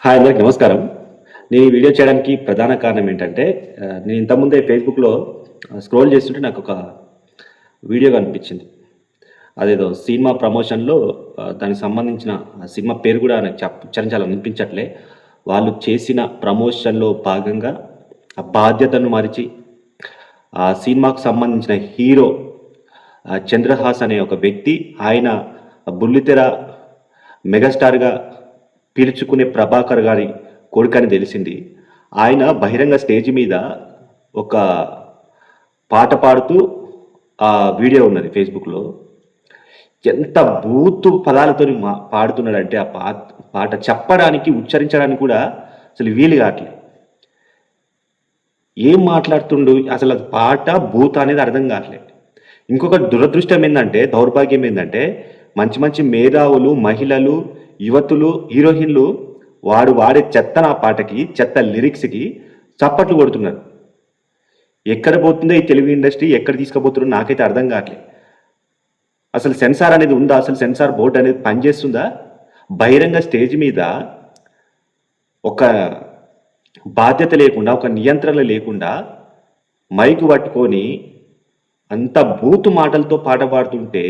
Hi అందరికి నమస్కారం. నేను ఈ వీడియో చేయడానికి ప్రధాన కారణం ఏంటంటే నేను ఇంతకుముందే ఫేస్‌బుక్‌లో స్క్రోల్ చేస్తుంటే నాకొక వీడియో కనిపించింది. అదేదో సినిమా ప్రమోషన్‌లో దానికి సంబంధించిన సినిమా పేరు కూడా నాకు ఉచ్చరించాలనిపించట్లే. వాళ్ళు చేసిన ప్రమోషన్‌లో భాగంగా ఆ బాధ్యతను మరిచి ఆ సినిమాకు సంబంధించిన హీరో 'చంద్రహాస్' అనే ఒక వ్యక్తి ఆయన బుల్లితెర మెగాస్టార్‌గా పిలుచుకునే 'ప్రభాకర్' గారి కొడుకని తెలిసింది. ఆయన బహిరంగ స్టేజ్ మీద ఒక పాట పాడుతూ వీడియో ఉన్నది ఫేస్‌బుక్‌లో. ఎంత బూతు పదాలతోని పాడుతున్నాడంటే ఆ పాట చెప్పడానికి, ఉచ్చరించడానికి కూడా అసలు వీలు కాట్లే. ఏం మాట్లాడుతుండు? అసలు అది పాట, బూత్ అనేది అర్థం కాట్లే. ఇంకొక దురదృష్టం ఏందంటే, దౌర్భాగ్యం ఏందంటే, మంచి మంచి మేధావులు, మహిళలు, యువతులు, హీరోయిన్‌లు వాడు వాడే చెత్త నా పాటకి, చెత్త లిరిక్స్‌కి చప్పట్లు కొడుతున్నారు. ఎక్కడ పోతుందో ఈ తెలుగు ఇండస్ట్రీ, ఎక్కడ తీసుకుపోతుందో నాకైతే అర్థం కావట్లే. అసలు సెన్సార్ అనేది ఉందా? అసలు సెన్సార్ బోర్డ్ అనేది పనిచేస్తుందా? బహిరంగ స్టేజ్ మీద ఒక బాధ్యత లేకుండా, ఒక నియంత్రణ లేకుండా మైకు పట్టుకొని అంత బూతు మాటలతో పాట పాడుతుంటే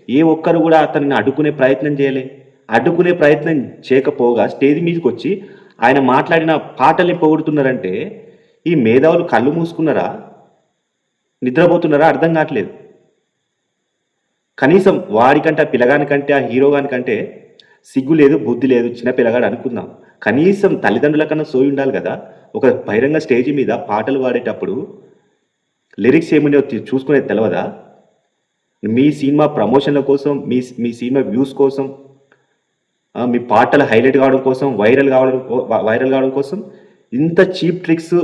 ఏ ఒక్కరు కూడా అతనిని అడ్డుకునే ప్రయత్నం చేయలే. అడ్డుకునే ప్రయత్నం చేయకపోగా స్టేజ్ మీదకొచ్చి ఆయన మాట్లాడిన పాటల్ని పొగుడుతున్నారంటే ఈ మేధావులు కళ్ళు మూసుకున్నారా? నిద్రపోతున్నారా? అర్థం కావట్లేదు. కనీసం వాడికంటే ఆ పిల్లగానికంటే ఆ హీరో గానికంటే సిగ్గు లేదు, బుద్ధి లేదు, చిన్న పిల్లగాడు అనుకుందాం. కనీసం తల్లిదండ్రుల కన్నా సోయి ఉండాలి కదా! ఒక బహిరంగ స్టేజ్ మీద పాటలు పాడేటప్పుడు లిరిక్స్ ఏమున్నాయో చూసుకునేది తెలవదా? మీ సినిమా ప్రమోషన్‌ల కోసం, మీ మీ సినిమా వ్యూస్ కోసం, మీ పాటలు హైలైట్ కావడం కోసం, వైరల్ కావడం కోసం ఇంత చీప్ ట్రిక్స్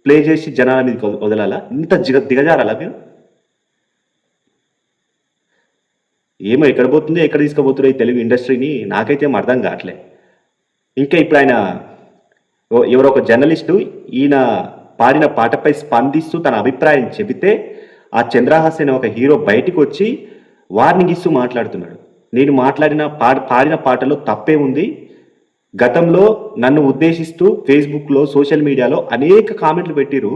ప్లే చేసి జనాల మీదకి వదలాలా? ఇంత దిగజారాలా మీరు? ఏమో ఎక్కడ పోతుందో, ఎక్కడ తీసుకుపోతుందో ఈ తెలుగు ఇండస్ట్రీని నాకైతే ఏం అర్థం కావట్లే. ఇంకా ఇప్పుడు ఆయన ఎవరో ఒక జర్నలిస్టు ఈయన పాడిన పాటపై స్పందిస్తూ తన అభిప్రాయం చెబితే ఆ చంద్రహాస్ అనే ఒక హీరో బయటికొచ్చి వార్నింగ్ ఇస్తూ మాట్లాడుతున్నాడు. నేను పాడిన పాటలో తప్పే ఉంది. గతంలో నన్ను ఉద్దేశిస్తూ ఫేస్‌బుక్‌లో, సోషల్ మీడియాలో అనేక కామెంట్లు పెట్టిర్రు.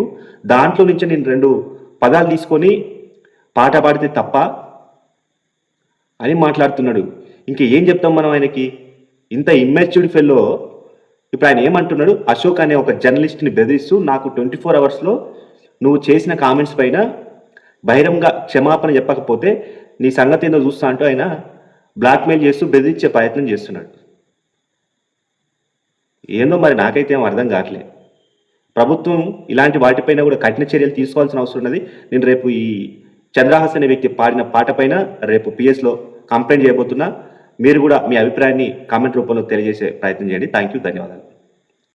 దాంట్లో నుంచి నేను 2 పదాలు తీసుకొని పాట పాడితే తప్పా? అని మాట్లాడుతున్నాడు. ఇంక ఏం చెప్తాం మనం ఆయనకి? ఇంత ఇమ్మెచ్యూర్డ్ ఫెల్లో ఇప్పుడు ఆయన ఏమంటున్నాడు? అశోక్ అనే ఒక జర్నలిస్ట్‌ని బెదిరిస్తూ నాకు 24 అవర్స్‌లో నువ్వు చేసిన కామెంట్స్ పైన బహిరంగ క్షమాపణ చెప్పకపోతే నీ సంగతేందో చూస్తా అంటూ ఆయన బ్లాక్‌మెయిల్ చేస్తూ బెదిరించే ప్రయత్నం చేస్తున్నాడు. ఏందో మరి నాకైతే ఏం అర్థం కావట్లే. ప్రభుత్వం ఇలాంటి వాటిపైన కూడా కఠిన చర్యలు తీసుకోవాల్సిన అవసరం ఉన్నది. నేను రేపు ఈ చంద్రహాస్ అనే వ్యక్తి పాడిన పాట పైన రేపు పిఎస్‌లో కంప్లెయింట్ చేయబోతున్నా. మీరు కూడా మీ అభిప్రాయాన్ని కామెంట్ రూపంలో తెలియజేసే ప్రయత్నం చేయండి. Thank you. ధన్యవాదాలు.